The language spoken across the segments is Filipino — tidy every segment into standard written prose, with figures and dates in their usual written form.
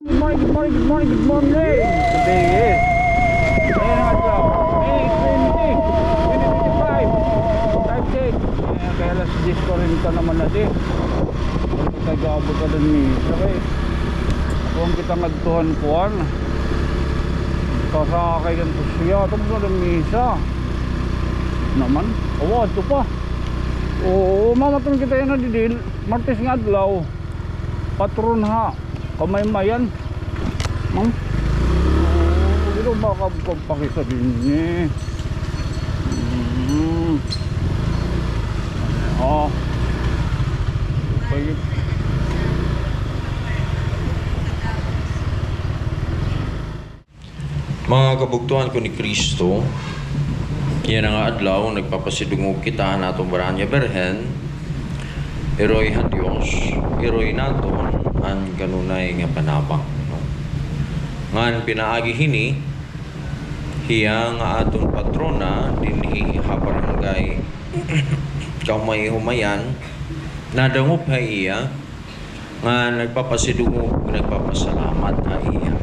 Good morning, good morning, good morning, good morning. Today is ayun ang adlaw, May 20, 2025. Time check. Kaya alas 10 ko rin ka naman na din. Hindi ka gaabot ka din misa kay. Kung kita nagtuhan kuhan. Kasakay ganito siya. Tapos na din misa. Naman. Awa, ito pa. Oo, mamatun kita yan na didil. Martes nga adlaw. Patron ha. Kamay-mayan. Mang. Dito baka pakisabihin niya. Okay. Mga kabugtuhan ko ni Kristo, yan ang adlaw nagpapasidungog kita natong Baranya Berhen, Eroy han Dios, Eroy naton ang kanunay nga panabang. No? Ngan pinaagi hini, hiya nga aton patrona dinhi habarangay kamay humayan, nadangup ha iya, nga nagpapasidungog, nagpapasalamat ha iya.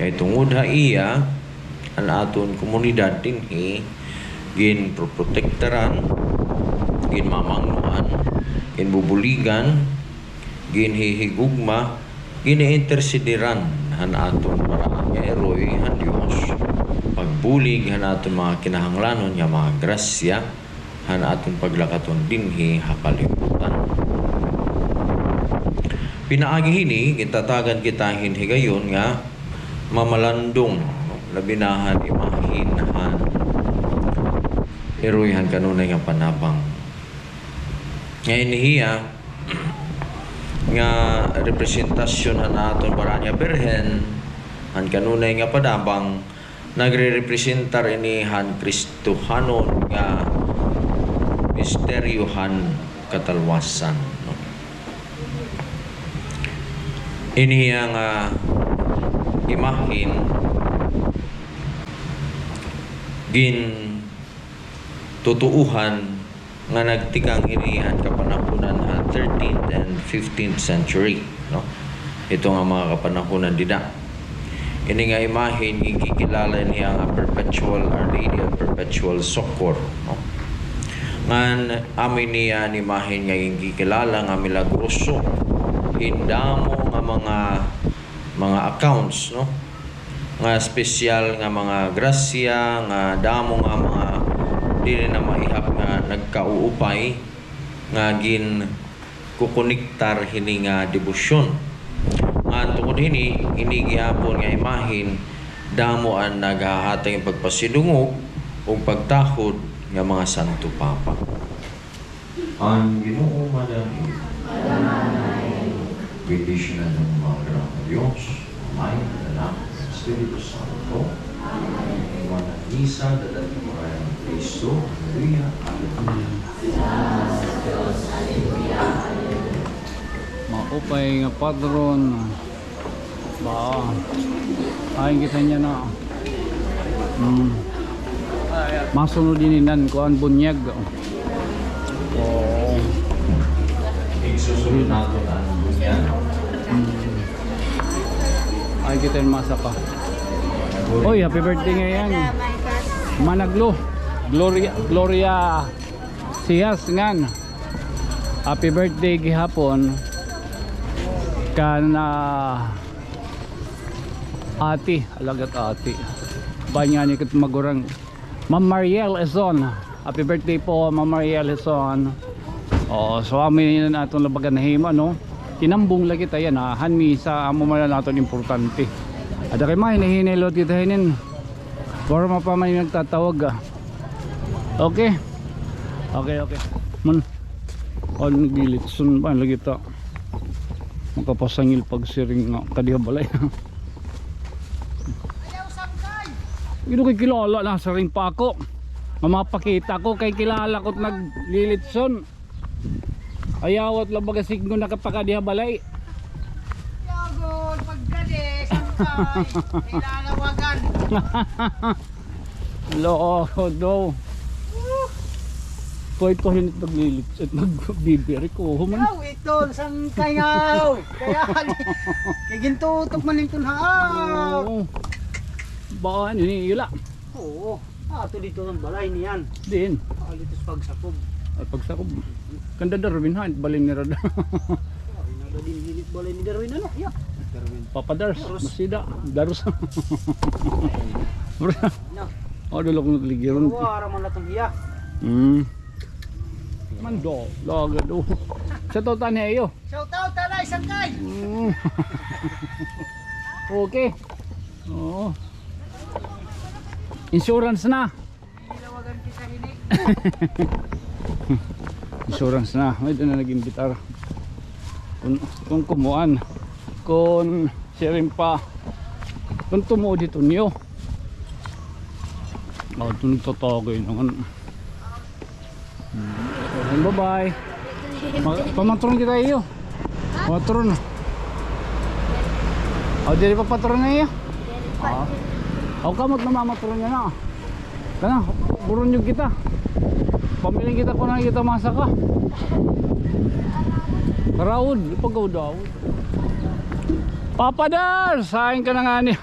Kay tungod ha iya, ang aton komunidad dinhi gin protektaran, gin mamangnuan, gin bubuligan, gin hihigugma, gin intersideran han aton paraan nga eroy han Dios. Pagbulig han aton mga kinahanglanon nga mga grasya, han aton paglakaton dinhi hakalimutan. Pinaagi hini gitatagan kita hinhigayon nga mamalandong labinahan imahinhan eroyhan kanunay nga panabang ngayon hiya nga representasyon na aton Baranya Berhen han kanunay nga panabang nagre-representar ini han Kristohanon nga misteryohan katalwasan, no? Ini nga imahin gin tutuuhan nga nagtikang inihan kapanahunan ha 13th and 15th century, no? Ito nga mga kapanahunan dida. Ini nga imahin ikikilala niya nga Perpetual Our Lady of Perpetual Succor, no? Ngan amin niya ni imahin nga ikikilala nga milagroso hindamo nga mga accounts, no? Nga espesyal nga mga grasya nga damo nga mga dili na maihap nga nagkauupay nga gin kukonektar hini nga debosyon. Nga tungod hini gihapon nga imahin damo ang naghahatag pagpasidungog o pagtahod nga mga Santo Papa. Ang Ginoo madami bendisyonan ng mga gramo Diyos, Amay, Anak, Espiritu Santo. Amen. Iwan ang misa, dadating mo rin ng Kristo. Hallelujah. Hallelujah. Diyos, Hallelujah. Maupay nga patron. Ba. Ayon kita niya na. Masunod dininan ko ang bunyag. Oh. Isusunod nato ang bunyag. Ay kita yung masa pa. Oy, happy birthday ngayon. Managlo. Gloria Siyas ngan. Happy birthday gihapon. Kana ati, alagat ati. Banya ni kat magurang Ma'am Mariel Ezon. Happy birthday po Ma'am Mariel Ezon. Oh, so amin na atong labagan na hima, no? Tinambong lagi tayo na hanmi sa amo man natin importante. Ada kay may nahinilot kita hinin. Para mapamay nagtatawag. Okay. Okay. Man on gilit sun pa lagi ta. Makapasangil pag siring kadiha balay. Ito kay kilala na sa ring pa ako. Mamapakita ko kay kilala ko't naglilitson. Ayawat lang baga signo nakapakadiha balay. Yagod, pagkade, sampay, nilalawagan. Loko daw. ko ito hinit naglilit at nagbibiri ko. Human. Yaw, ito, sang kayaw. Kaya, kaya gintutok man yung tunhaaw. Oo. Baka niniila. Oo. Ito dito ang balay niyan. Din. Dito sa pagsakob. Ay pagsakob. Kanda Darwin ha, balin ni Rada. Ay, nadadin hinit balay ni Darwin ano? Yeah. Darwin. Papa Dars, masida. Daros. No. Oh, dulu ko nagligiron. Wara man natong iya. Mando, laga do. Sa totan niya iyo. Shout out talay sangkay. Okay. Oo. Insurance na. Ilawagan kita hini. Insurance na. May doon na naging bitar. Kung kumuan. Kung siya rin pa. Kung tumuo dito niyo. Ito nagtatagoy naman. Bye bye. Pamatron kita iyo. Pamatron. Dili pa patron na iyo. Ako kamot na mamatron niya na. Kana, buron yung kita. Pamiling kita kung nakikita masa ka. Karawod, ipagaw daw. Papa Dar, saing ka na nga niya.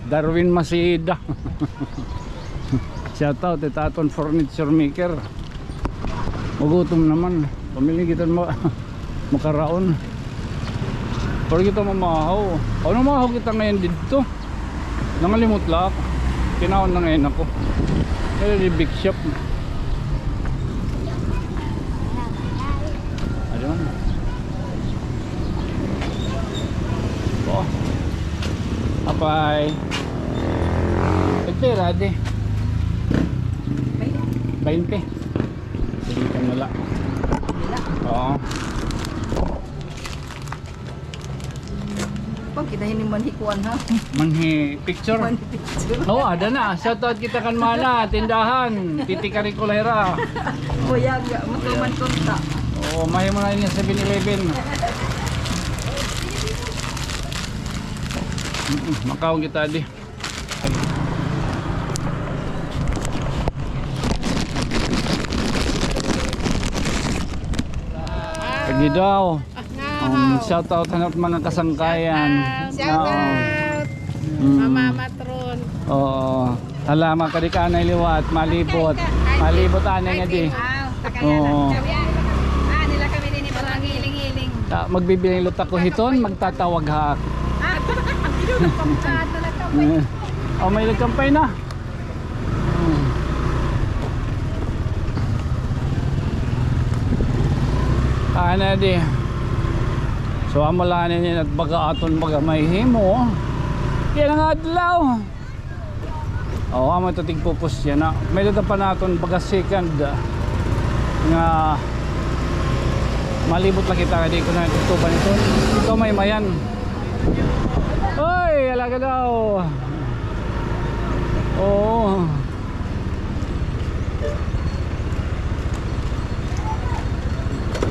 Darwin Masida. Shout out Taton Furniture Maker. Magutom naman. Pamiling kita makaraon. Pero kita mamahaw. Ano mamahaw kita ngayon dito? Nangalimot lang. Kinaon na ngayon ako. Kaya di big shop. Ayun. Oh. Apay. Pagpera di. 20. Sige ka nila. Oo. Pag kita hindi manhikuan ha. Manhi picture. Manhipicture. Oo, ada na. Shoutout kita kan mana, tindahan. Titi Caricolera. Buyag, matuman konta. Oo, mahi mo na yun sa 7-Eleven. Makaon kita di. Pagi daw. Shoutout hanap mga kasangkayan. Shout out. Mama Matron. Oo. Halama ka di ka na iliwat, malibot. Malibot anay nga di. Oo. Nila kami din parang hiling-hiling. Magbibili luta ko hiton, magtatawag ha. Oh, may nagkampay na. Ana di. So amalanin niya at baga aton baga may himo. Kaya nga adlaw. Oh, amo to tigpupus yan na. May data pa naton baga second nga malibot lang kita di ko na tutuban ito. Ito may mayan. Oy, alaga daw. Oh.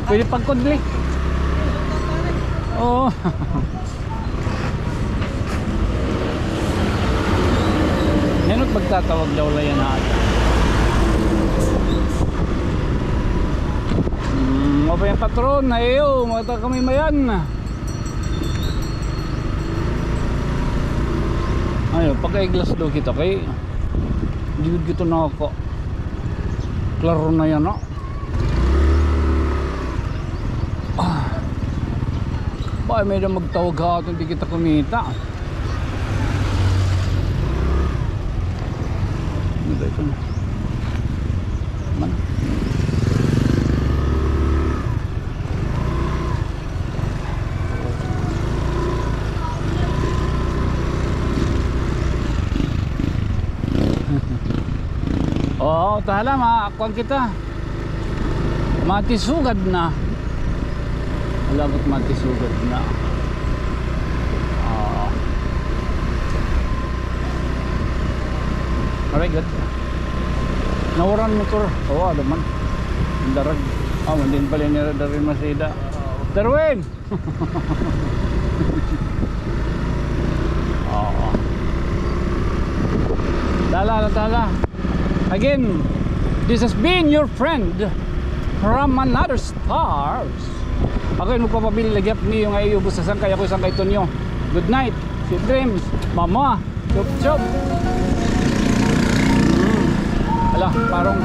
Pwede pagkudli. Oo. Nenot magtatawag daw la yan ata. Mapa yung patron na iyo, mata kami mayan. Ayo, pagka-iglas daw kita kay digid gito na ako. Klaro na yan, no? Bakit may na magtawag ha at hindi kita kumita? Ano ba ito? Man. Oo, tahala maakuan kita. Matisugad na. Alabot matisugad na. Very good. Nawaran motor. Oo, adaman. Ang darag. Mandin pala niya Darwin Masida. Darwin! Oo. Tala na tala. Again. This has been your friend from another stars. Ako yung magpapabili lagyap niyo yung ayubos sa sangkay. Ako sangkay ito niyo. Good night, sweet dreams, mama, chup chup. Ala, parang